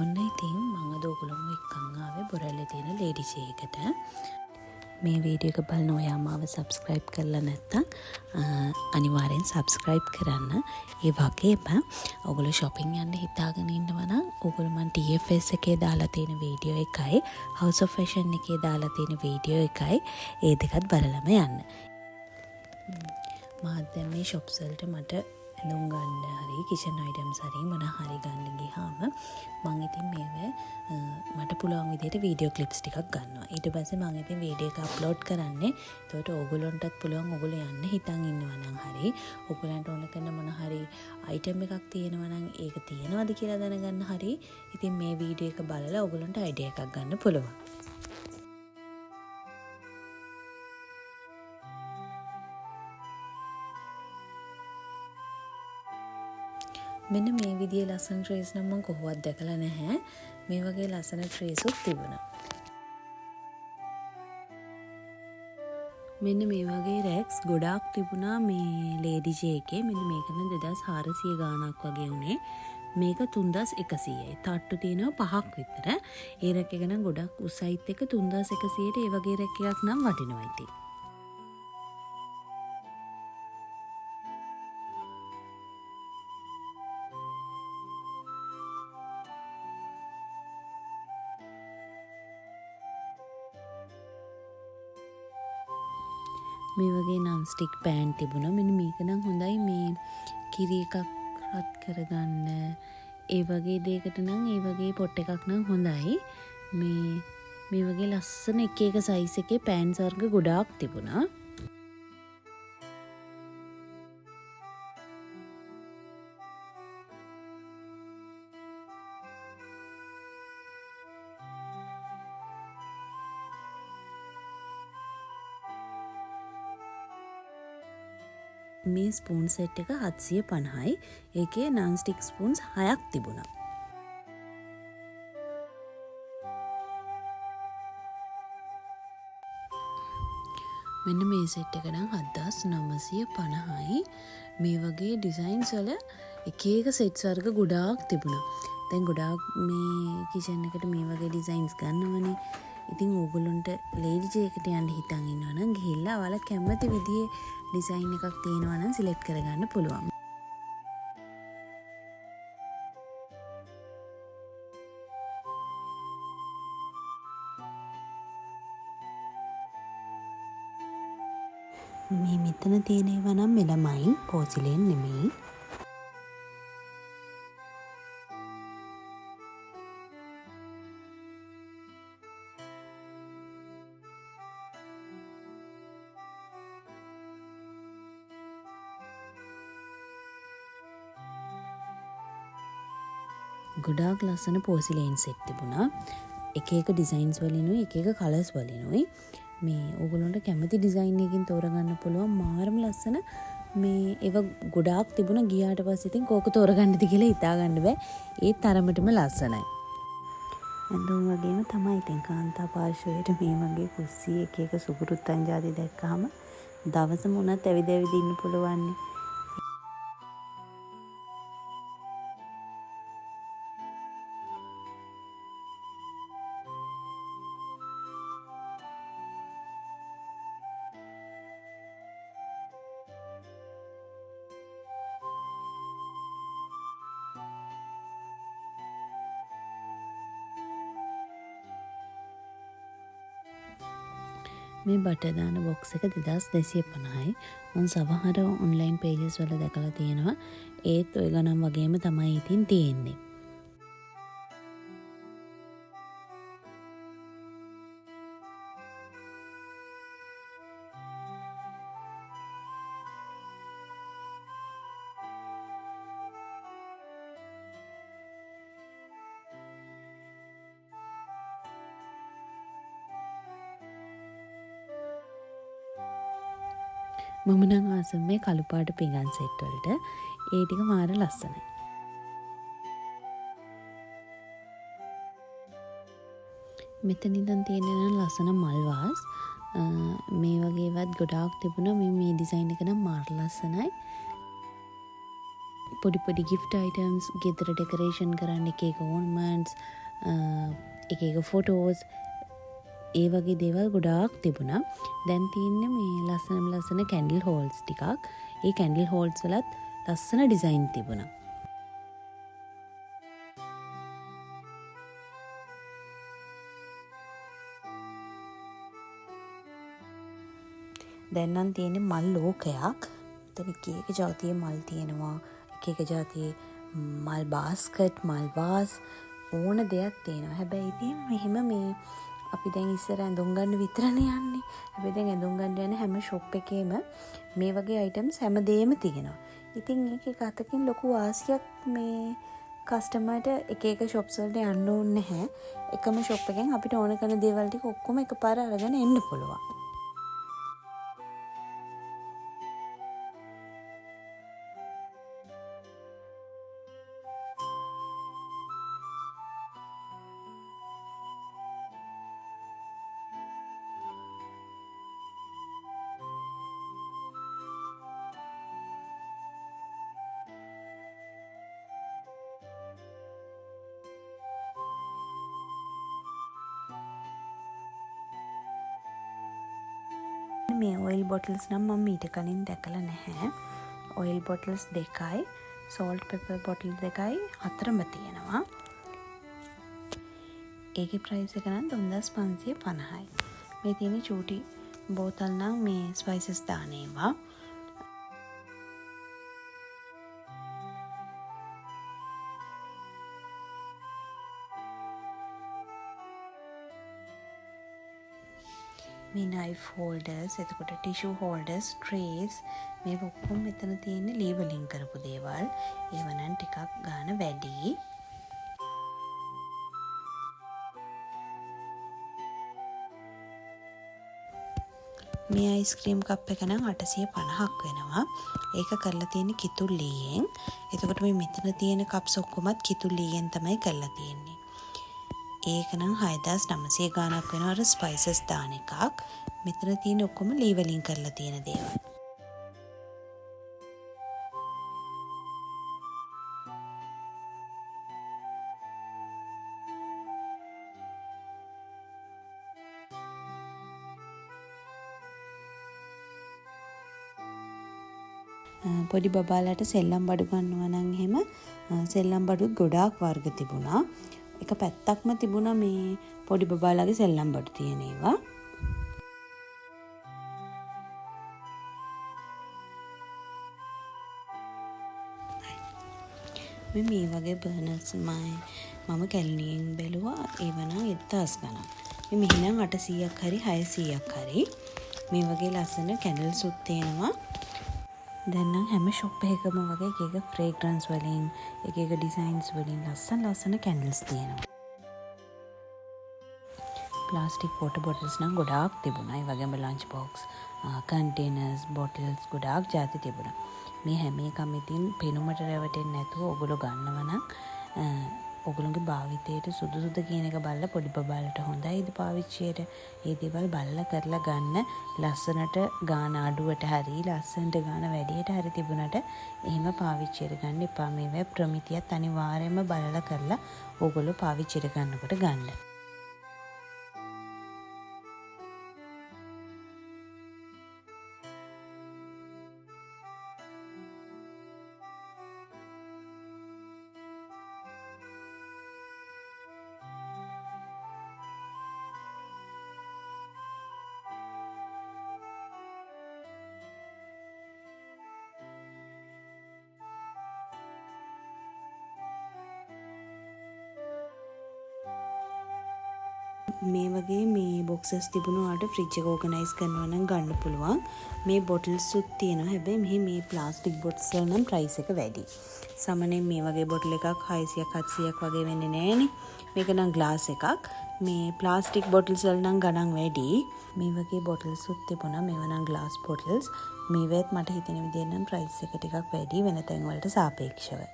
ඔන්න ඉතින් මම අද ඔයගොල්ලෝ එක්කන් ආවේ බොරැල්ලේ තියෙන ලේඩි ජේ එකට. මේ වීඩියෝ එක බලන ඔයා මාව සබ්ස්ක්‍රයිබ් කරලා නැත්නම් අනිවාර්යෙන් සබ්ස්ක්‍රයිබ් කරන්න. ඒ වගේම ඔයගොල්ලෝ shopping යන්න හිතාගෙන ඉන්නවා නම් ඔයගොල්ලෝ මන් TFS එකේ දාලා තියෙන වීඩියෝ එකයි House of Fashion එකේ දාලා තියෙන වීඩියෝ එකයි ඒ දෙකත් බලලම යන්න. මාත් දැන් මේ shops වලට මට ඇඳුම් ගන්න හරි කිචන් අයිටම්ස් හරි මොන හරි ගන්න ගියාම මම ඉතින් මේව මට පුළුවන් විදිහට වීඩියෝ ක්ලිප්ස් ටිකක් ගන්නවා. ඊට පස්සේ මම ඉතින් වීඩියෝ එක අප්ලෝඩ් කරන්නේ. එතකොට ඕගොල්ලන්ටත් පුළුවන් ඕගොල්ලෝ යන්න හිතන් ඉන්නවා නම් හරි ඕගොල්ලන්ට ඕන කරන මොන හරි අයිටම් එකක් තියෙනවා නම් ඒක තියෙනවද කියලා දැනගන්න හරි ඉතින් මේ වීඩියෝ එක බලලා ඕගොල්ලන්ට අයිඩියා එකක් ගන්න පුළුවන්. මෙන්න මේ විදිහේ ලස්සන ට්‍රේස් නම් මම කොහොමවත් දැකලා නැහැ. මේ වගේ ලස්සන ට්‍රේස් උත් තිබුණා. මෙන්න මේ වගේ රැක්ස් ගොඩාක් තිබුණා මේ ලේඩි ජේ එකේ. මෙන්න මේක නම් 2400 ගාණක් වගේ උනේ. මේක 3100යි. තට්ටු තියෙනවා 5ක් විතර. ඒ රැක් එක නම් ගොඩක් උසයිත් එක 3100ට ඒ වගේ රැක් එකක් නම් වටිනවා ඉතින්. මේ වගේ non stick pan තිබුණා. මෙන්න මේක නම් හොඳයි මේ කිරි එකක් රත් කරගන්න. ඒ වගේ දෙයකට නම් ඒ වගේ පොට් එකක් නම් හොඳයි. මේ වගේ ලස්සන එක එක size එකේ pans වර්ග ගොඩාක් තිබුණා. මේ ස්පූන් සෙට් එක 750යි. ඒකේ non stick spoons 6ක් තිබුණා. මෙන්න මේ සෙට් එක නම් 7950යි. මේ වගේ ඩිසයින්ස් වල එක එක සෙට්ස් වර්ග ගොඩාක් තිබුණා. දැන් ගොඩාක් මේ කිචන් එකට මේ වගේ ඩිසයින්ස් ගන්නවනේ. ඉතින් ඕගොල්ලන්ට ලේඩි ජේ එකට යන්න හිතන් ඉන්නවා නම් ගිහිල්ලා ඔයාලා කැමති විදිහේ ඩිසයින් එකක් තියෙනවා නම් සිලෙක්ට් කරගන්න පුළුවන්. මේ මෙතන තියෙන ඒවා නම් මෙලමයින් පෝසිලෙන් නෙමෙයි. ගොඩාක් ලස්සන පෝසිලේන් සෙට් තිබුණා. එක එක ඩිසයින්ස් වලිනුයි එක එක කලර්ස් වලිනුයි මේ ඕගොල්ලන්ට කැමති ඩිසයින් එකකින් තෝරගන්න පුළුවන්. මාරම ලස්සන මේ ඒවා ගොඩාක් තිබුණා. ගියාට පස්සේ ඉතින් කෝක තෝරගන්නද කියලා හිතා ගන්න බෑ. ඒ තරමටම ලස්සනයි. ඇඳුම් වගේම තමයි ඉතින් කාන්තා පාර්ශවයට මේ වගේ කුස්සිය එක එක සුපුරුත්තන් ජාති දැක්කහම දවසම උනත් ඇවිද ඇවිද ඉන්න පුළුවන්. මේ බටර් දාන බොක්ස් එක 2250යි. මම සමහර ඔන්ලයින් පේජස් වල දැකලා තියෙනවා. ඒත් ඔය ගණන් වගේම තමයි ඉතින් තියෙන්නේ. මම නම් ආසම මේ කළු පාට පිඟන් සෙට් වලට. ඒ ටික මාර ලස්සනයි. මෙතන ඉඳන් තියෙන ලස්සන මල් වාස් මේ වගේවත් ගොඩාක් තිබුණා. මේ ඩිසයින් එක නම් මාර ලස්සනයි. පොඩි පොඩි gift items, ගෙදර decoration කරන්න එක ornaments, එක photos, ඒ වගේ දේවල් ගොඩාක් තිබුණා. දැන් තියෙන්නේ මේ ලස්සන candle holders ටිකක්. ඒ candle holders වලත් ලස්සන design තිබුණා. දැන් නම් තියෙන්නේ මල් ලෝකයක්. මෙතන එක ජාතියේ මල් තියෙනවා. එක ජාතියේ මල් බාස්කට්, මල් වාස් ඕන දෙයක් තියෙනවා. හැබැයි ඉතින් මෙහෙම මේ අපි දැන් ඉස්සර ඇඳුම් ගන්න විතරනේ යන්නේ. හැබැයි දැන් ඇඳුම් ගන්න යන හැම ෂොප් එකේම මේ වගේ අයිටම්ස් හැමදේම තියෙනවා. ඉතින් ඒක අතකින් ලොකු වාසියක් මේ කස්ටමර්ට එක ෂොප්ස් වලට යන්න ඕනේ නැහැ. එකම ෂොප් එකෙන් අපිට ඕන කරන දේවල් ටික ඔක්කොම එකපාර අරගෙන එන්න පුළුවන්. මේ ඔයිල් බොටල්ස් නම් මම ඊට කලින් දැකලා නැහැ. ඔයිල් බොටල්ස් 2යි, සෝල්ට් පෙපර් බොටල් 2යි හතරම තියෙනවා. ඒකේ ප්‍රයිස් එක නම් 3550යි. මේ තියෙන චූටි බෝතල් නම් මේ ස්පයිසස් දාන ඒවා. මේ knife holders, එතකොට tissue holders, trays මේ ඔක්කොම මෙතන තියෙන්නේ ලේබලින් කරපු දේවල්. ඒව නම් ටිකක් ගාන වැඩි. මේ අයිස්ක්‍රීම් කප් එක නම් 850ක් වෙනවා. ඒක කරලා තියෙන්නේ කිතුල් ලීයෙන්. එතකොට මේ මෙතන තියෙන කප්ස් ඔක්කොමත් කිතුල් ලීයෙන් තමයි කරලා තියෙන්නේ. ඒක නම් 6900 ගාණක් වෙනවා. අර ස්පයිසස් දාන එකක්. මෙතන තියෙන ඔක්කොම ලී වලින් කරලා තියෙන දේවල්. පොඩි බබාලට සෙල්ලම් බඩු ගන්නවා නම් එහෙම සෙල්ලම් බඩුත් ගොඩාක් වර්ග තිබුණා. එක පැත්තක්ම තිබුණා මේ පොඩි බබාලාගේ සෙල්ලම් බඩු තියෙන ඒවා. මේ වගේ බර්නර්ස් මම කැලණියෙන් බැලුවා. ඒව නම් 1000 ගණන්. මේ මෙහෙනම් 800ක් හරි 600ක් හරි. මේ වගේ ලස්සන කැන්ඩල්ස් උත් තියෙනවා. දැන් නම් හැම ෂොප් එකකම වගේ එක ෆ්‍රේග්‍රන්ස් වලින් එක ඩිසයින්ස් වලින් ලස්සන කැන්ඩල්ස් තියෙනවා. ප්ලාස්ටික් වෝටර් බොටල්ස් නම් ගොඩාක් තිබුණා. ඒ වගේම ලන්ච් බොක්ස්, කන්ටේනර්ස්, බොටල්ස් ගොඩාක් ಜಾති තිබුණා. මේ හැම එකම ඉතින් පෙනුමට රැවටෙන්නේ නැතුව ඔයගොල්ලෝ ගන්නවා නම් ඔයගොල්ලෝගේ භාවිතයට සුදුසුද කියන එක බලලා පොඩි බබාලට හොඳයිද පාවිච්චියට ඒ දේවල් බලලා කරලා ගන්න. ලස්සනට ගාන අඩුවට හරි ලස්සනට ගාන වැඩියට හරි තිබුණට එහෙම පාවිච්චියට ගන්න එපා. මේවා ප්‍රමිතියත් අනිවාර්යයෙන්ම බලලා කරලා ඔයගොල්ලෝ පාවිච්චියට ගන්නකොට ගන්න. මේ වගේ මේ බොක්සස් තිබුණාට ෆ්‍රිජ් එක ඕගනයිස් කරනවා නම් ගන්න පුළුවන්. මේ බොටල්ස් උත් තියෙනවා. හැබැයි මේ ප්ලාස්ටික් බොටල්ස් වල නම් ප්‍රයිස් එක වැඩි. සාමාන්‍යයෙන් මේ වගේ බොටල් එකක් 600ක් 700ක් වගේ වෙන්නේ නැහනේ. මේක නම් ග්ලාස් එකක්. මේ ප්ලාස්ටික් බොටල්ස් වල නම් ගණන් වැඩි. මේ වගේ බොටල්ස් උත් තිබුණා. මේවා නම් ග්ලාස් බොටල්ස්. මේවත් මට හිතෙන විදිහට නම් ප්‍රයිස් එක ටිකක් වැඩි වෙන තැන් වලට සාපේක්ෂව.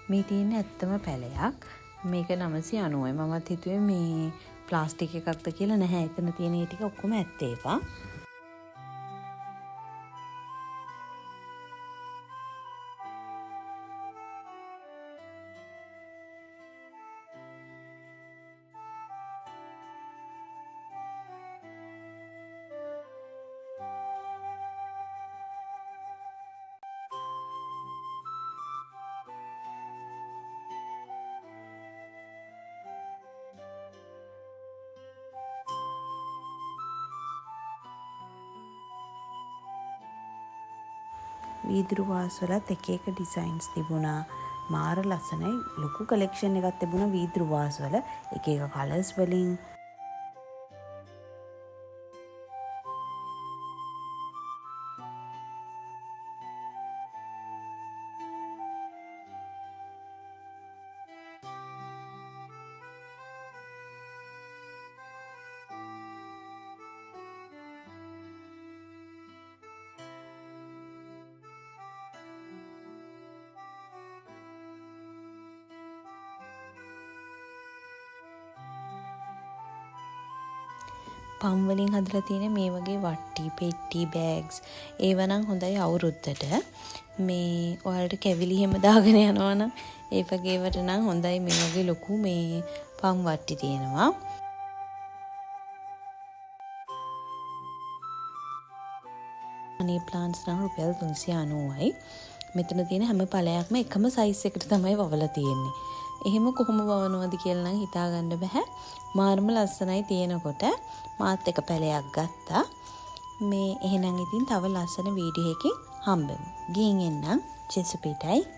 මේ තියෙන ඇත්තම පැලයක්. මේක 990යි. මමත් හිතුවේ මේ ප්ලාස්ටික් එකක්ද කියලා. නැහැ. එතන තියෙන ඒ ටික ඔක්කොම ඇත්ත ඒවා. වීදුරු වාස් වලත් එක එක ඩිසයින්ස් තිබුණා. මාර ලස්සනයි. ලොකු කලෙක්ෂන් එකක් තිබුණා වීදුරු වාස් වල. එක එක කලර්ස් වලින්. පම් වලින් හදලා තියෙන මේ වගේ වට්ටි, පෙට්ටි, බෑග්ස් ඒව නම් හොඳයි අවුරුද්දට. මේ ඔයාලට කැවිලි හැම දාගෙන යනවා නම් ඒ වගේ ඒවට නම් හොඳයි මේ වගේ ලොකු මේ පම් වට්ටි තියෙනවා. මනි ප්ලාන්ට්ස් නම් රුපියල් 390යි. මෙතන තියෙන හැම පළයක්ම එකම සයිස් එකට තමයි වවලා තියෙන්නේ. එහෙම කොහොම වවනවද කියලා නම් හිතා ගන්න බෑ. මාර්ම ලස්සනයි තියෙනකොට මාත් එක පැලයක් ගත්තා. මේ එහෙනම් ඉතින් තව ලස්සන වීඩියෝ එකකින් හම්බෙමු. ගිහින් එන්නම්. චෙසුපිටයි.